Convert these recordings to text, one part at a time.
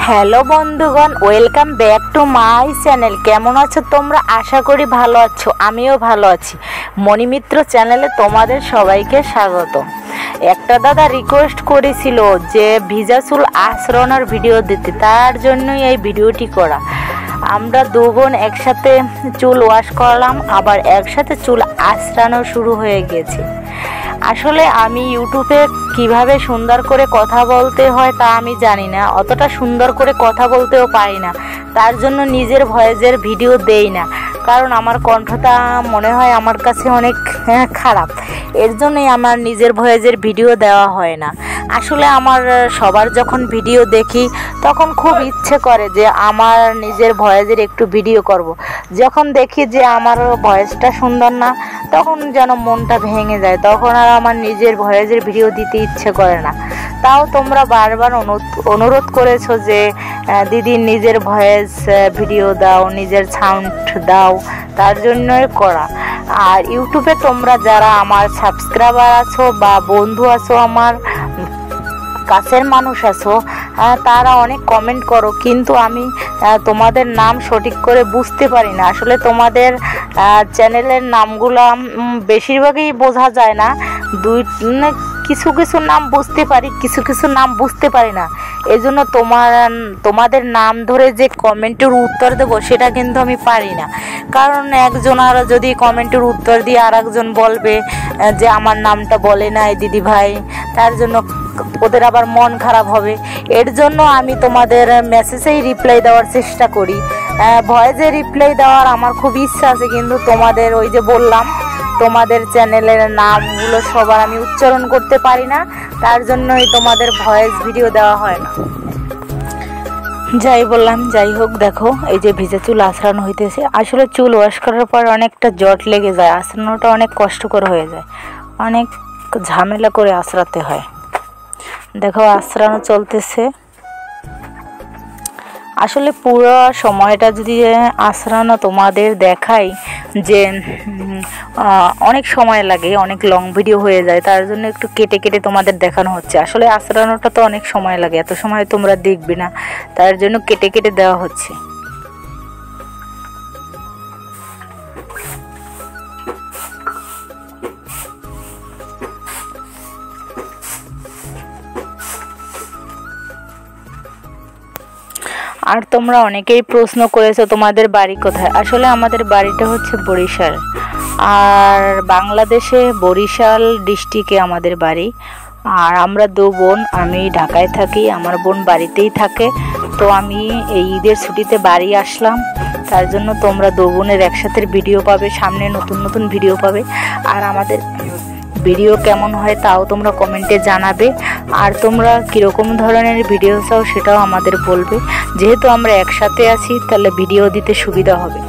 Hello বন্ধুগণ, welcome back to my channel. কেমন আছো তোমরা? আশা করি ভালো আছো, আমিও ভালো আছি। মণিমিত্র চ্যানেলে তোমাদের সবাইকে স্বাগত। একটা দাদা রিকোয়েস্ট করেছিল যে ভিজা চুল আঁচড়ানোর ভিডিও দিতে, তার জন্যই এই ভিডিওটি করা। আমরা দু বোন একসাথে চুল ওয়াশ করলাম, আবার একসাথে চুল আঁচড়ানো শুরু হয়ে গেছে। আসলে আমি ইউটিউবে কিভাবে সুন্দর করে কথা বলতে হয় তা আমি জানি না, অতটা সুন্দর করে কথা বলতেও পারি না। তার জন্য নিজের ভয়েসের ভিডিও দেই না, কারণ আমার কণ্ঠটা মনে হয় আমার কাছে অনেক খারাপ। এর জন্যই আমার নিজের ভয়েসের ভিডিও দেওয়া হয় না। আসলে আমার সবার যখন ভিডিও দেখি তখন খুব ইচ্ছে করে যে আমার নিজের ভয়েসের একটু ভিডিও করব। যখন দেখি যে আমার ভয়েসটা সুন্দর না, তখন যেন মনটা ভেঙে যায়, তখন আর আমার নিজের ভয়েসের ভিডিও দিতে ইচ্ছে করে না। তাও তোমরা বারবার অনুরোধ করেছো যে দিদি নিজের ভয়েস ভিডিও দাও, নিজের সাউন্ড দাও, তার জন্যই করা। আর ইউটিউবে তোমরা যারা আমার সাবস্ক্রাইবার আছো বা বন্ধু আছো, আমার কাছের মানুষ আছো, তারা অনেক কমেন্ট করো, কিন্তু আমি তোমাদের নাম সঠিক করে বুঝতে পারি না। আসলে তোমাদের চ্যানেলের নামগুলো বেশিরভাগই বোঝা যায় না। কিছু কিছু নাম বুঝতে পারি, কিছু কিছু নাম বুঝতে পারি না। এই জন্য তোমাদের নাম ধরে যে কমেন্টের উত্তর দেবো সেটা কিন্তু আমি পারি না। কারণ একজন আর যদি কমেন্টের উত্তর দিয়ে আর একজন বলবে যে আমার নামটা বলে নাই দিদি ভাই, তার জন্য ওদের আবার মন খারাপ হবে। এর জন্য আমি তোমাদের মেসেজেই রিপ্লাই দেওয়ার চেষ্টা করি। ভয়েসে রিপ্লাই দেওয়ার আমার খুব ইচ্ছা আছে, কিন্তু তোমাদের ওই যে বললাম, তোমাদের চ্যানেলের নামগুলো সবার আমি উচ্চারণ করতে পারি না, তার জন্যই তোমাদের ভয়েস ভিডিও দেওয়া হয় না। যাই বললাম, যাই হোক, দেখো এই যে ভিজা চুল আঁচড়ানো হইতেছে। আসলে চুল ওয়াশ করার পর অনেকটা জট লেগে যায়, আঁচড়ানোটা অনেক কষ্টকর হয়ে যায়, অনেক ঝামেলা করে আঁচড়াতে হয়। দেখো আঁচড়ানো চলতেছে। আসলে পুরো সময়টা যদি আঁচড়ানো তোমাদের দেখাই যে অনেক সময় লাগে, অনেক লং ভিডিও হয়ে যায়, তার জন্য একটু কেটে কেটে তোমাদের দেখানো হচ্ছে। আসলে আঁচড়ানোটা তো অনেক সময় লাগে, এত সময় তোমরা দেখবে না, তার জন্য কেটে কেটে দেওয়া হচ্ছে। আর তোমরা অনেকেই প্রশ্ন করেছো তোমাদের বাড়ি কোথায়। আসলে আমাদের বাড়িটা হচ্ছে বরিশাল, আর বাংলাদেশে বরিশাল ডিস্ট্রিক্টে আমাদের বাড়ি। আর আমরা দু বোন, আমি ঢাকায় থাকি, আমার বোন বাড়িতেই থাকে। তো আমি এই ঈদের ছুটিতে বাড়ি আসলাম, তার জন্য তোমরা দু বোনের একসাথে ভিডিও পাবে, সামনে নতুন নতুন ভিডিও পাবে। আর আমাদের ভিডিও কেমন হয় তাও তোমরা কমেন্টে জানাবে। আর তোমরা কীরকম ধরনের ভিডিও চাও সেটাও আমাদের বলবে। যেহেতু আমরা একসাথে আছি, তাহলে ভিডিও দিতে সুবিধা হবে।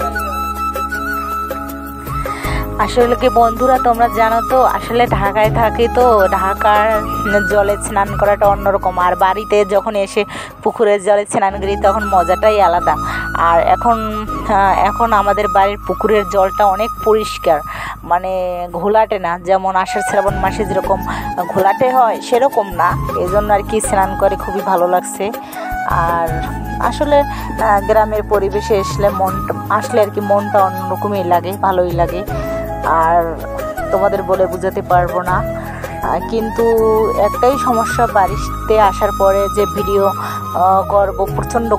আসলে কি বন্ধুরা, তোমরা জানো তো, আসলে ঢাকায় থাকি তো ঢাকার জলে স্নান করাটা অন্যরকম। আর বাড়িতে যখন এসে পুকুরের জলে স্নান করি তখন মজাটাই আলাদা। আর এখন আমাদের বাড়ির পুকুরের জলটা অনেক পরিষ্কার, মানে ঘোলাটে না, যেমন আষাঢ় শ্রাবণ মাসে যেরকম ঘোলাটে হয় সেরকম না। এই জন্য আর কি স্নান করে খুবই ভালো লাগছে। আর আসলে গ্রামের পরিবেশে আসলে আর কি মনটা অন্যরকমই লাগে, ভালোই লাগে। আর তোমাদের বলে বোঝাতে পারবো না। কিন্তু একটাই সমস্যা, বাড়িতে আসার পরে যে ভিডিও করব, প্রচণ্ড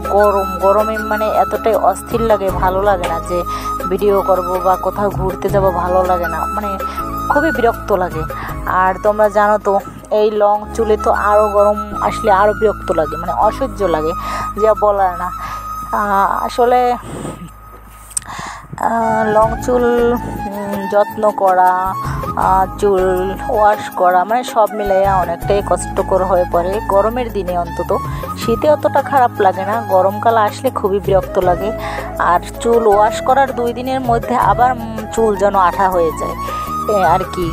গরমে মানে এতটাই অস্থির লাগে, ভালো লাগে না যে ভিডিও করব বা কোথাও ঘুরতে যাব, ভালো লাগে না, মানে খুবই বিরক্ত লাগে। আর তোমরা জানো তো, এই লং চুলে তো আরও গরম আসলে আরও বিরক্ত লাগে, মানে অসহ্য লাগে, যা বলার না। আসলে লং চুল যত্ন করা, চুল ওয়াশ করা, মানে সব মিলাইয়া অনেকটাই কষ্টকর হয়ে পড়ে গরমের দিনে। অন্তত শীতে অতটা খারাপ লাগে না, গরমকাল আসলে খুবই বিরক্ত লাগে। আর চুল ওয়াশ করার 2 দিনের মধ্যে আবার চুল যেন আঠা হয়ে যায় আর কি।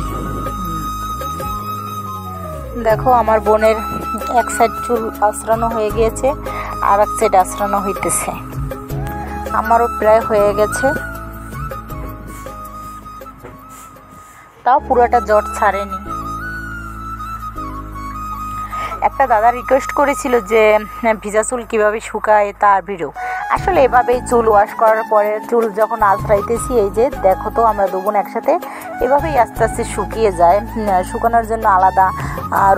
দেখো আমার বোনের এক সাইড চুল আঁচড়ানো হয়ে গিয়েছে, আর এক সাইড আঁচড়ানো হইতেছে। আমারও প্রায় হয়ে গেছে, তাও পুরোটা জট ছাড়েনি। একটা দাদা রিকোয়েস্ট করেছিল যে ভিজা চুল কীভাবে শুকায় তার ভিডিও। আসলে এভাবেই চুল ওয়াশ করার পরে চুল যখন আঁচড়াইতেছি, এই যে দেখো তো আমরা দুবোন একসাথে এভাবেই আস্তে আস্তে শুকিয়ে যায়। শুকানোর জন্য আলাদা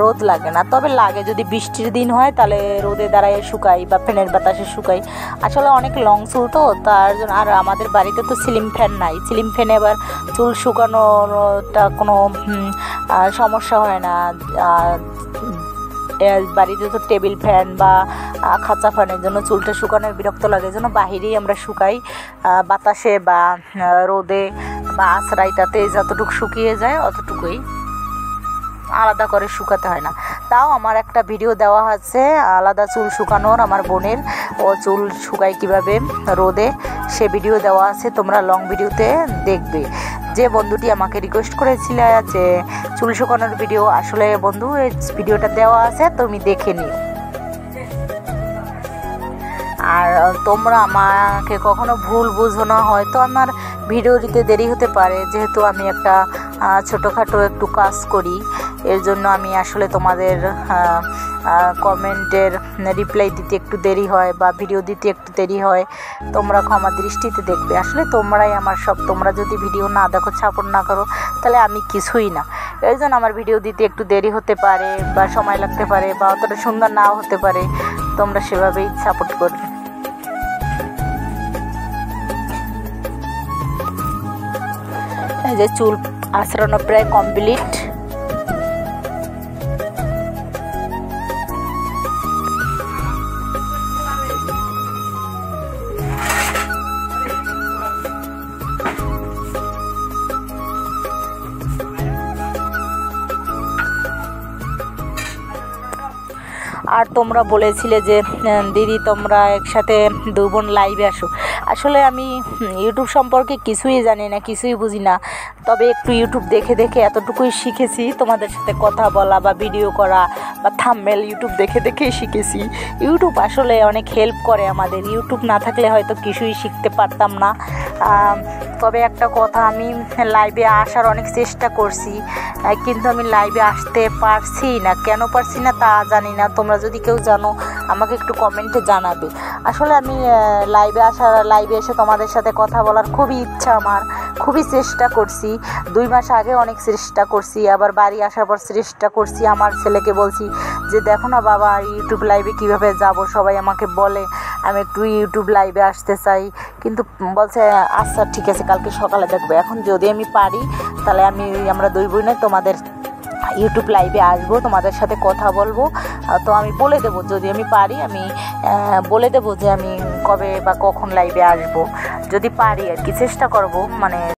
রোদ লাগে না, তবে লাগে যদি বৃষ্টির দিন হয় তাহলে রোদে দাঁড়ায় শুকাই বা ফ্যানের বাতাসে শুকাই। আসলে অনেক লং চুল তো তার জন্য, আর আমাদের বাড়িতে তো সিলিং ফ্যান নাই, সিলিং ফ্যানে এবার চুল শুকানোটা কোনো সমস্যা হয় না। বাড়িতে তো টেবিল ফ্যান বা খাঁচা ফ্যানের জন্য চুলটা শুকানোর বিরক্ত লাগে, জন্য বাহিরেই আমরা শুকাই বাতাসে বা রোদে বা আশ্রাইটাতে যতটুকু শুকিয়ে যায় অতটুকুই, আলাদা করে শুকাতে হয় না। তাও আমার একটা ভিডিও দেওয়া আছে আলাদা চুল শুকানোর, আমার বোনের ও চুল শুকায় কীভাবে রোদে, সে ভিডিও দেওয়া আছে, তোমরা লং ভিডিওতে দেখবে। যে বন্ধুটি আমাকে রিকোয়েস্ট করেছিল যে চুল শুকানোর ভিডিও, আসলে বন্ধু এই ভিডিওটা দেওয়া আছে, তুমি দেখে নিও। আর তোমরা আমাকে কখনো ভুল বুঝো না, হয়তো আমার ভিডিও দিতে দেরি হতে পারে, যেহেতু আমি একটা ছোটোখাটো একটু কাজ করি, এর জন্য আমি আসলে তোমাদের কমেন্টের রিপ্লাই দিতে একটু দেরি হয় বা ভিডিও দিতে একটু দেরি হয়, তোমরা ক্ষমা দৃষ্টিতে দেখবে। আসলে তোমরাই আমার সব, তোমরা যদি ভিডিও না দেখো, সাপোর্ট না করো, তাহলে আমি কিছুই না। এই জন্য আমার ভিডিও দিতে একটু দেরি হতে পারে বা সময় লাগতে পারে বা অতটা সুন্দর নাও হতে পারে, তোমরা সেভাবেই সাপোর্ট করবে। এই যে চুল আঁচড়ানো প্রায় কমপ্লিট। আর তোমরা বলেছিলে যে দিদি তোমরা একসাথে দু বোন লাইভে আসো। আসলে আমি ইউটিউব সম্পর্কে কিছুই জানি না, কিছুই বুঝি না, তবে একটু ইউটিউব দেখে দেখে এতটুকুই শিখেছি তোমাদের সাথে কথা বলা বা ভিডিও করা বা থাম্বনেল ইউটিউব দেখে দেখেই শিখেছি। ইউটিউব আসলে অনেক হেল্প করে আমাদের, ইউটিউব না থাকলে হয়তো কিছুই শিখতে পারতাম না। তবে একটা কথা, আমি লাইভে আসার অনেক চেষ্টা করছি, কিন্তু আমি লাইভে আসতে পারছি না। কেন পারছি না তা জানি না, তোমরা যদি কেউ জানো আমাকে একটু কমেন্টে জানাবে। আসলে আমি লাইভে এসে তোমাদের সাথে কথা বলার খুবই ইচ্ছা আমার, খুবই চেষ্টা করছি। 2 মাস আগে অনেক চেষ্টা করছি, আবার বাড়ি আসার পর চেষ্টা করছি। আমার ছেলেকে বলছি যে দেখো না বাবা ইউটিউব লাইভে কিভাবে যাব, সবাই আমাকে বলে আমি একটু ইউটিউব লাইভে আসতে চাই, কিন্তু বলছে আচ্ছা ঠিক আছে কালকে সকালে দেখবো। এখন যদি আমি পারি তাহলে আমরা 2 বোনে তোমাদের ইউটিউব লাইভে আসবো, তোমাদের সাথে কথা বলবো। তো আমি বলে দেবো, যদি আমি পারি আমি বলে দেবো যে আমি কবে বা কখন লাইভে আসবো, যদি পারি আর কি, চেষ্টা করব। মানে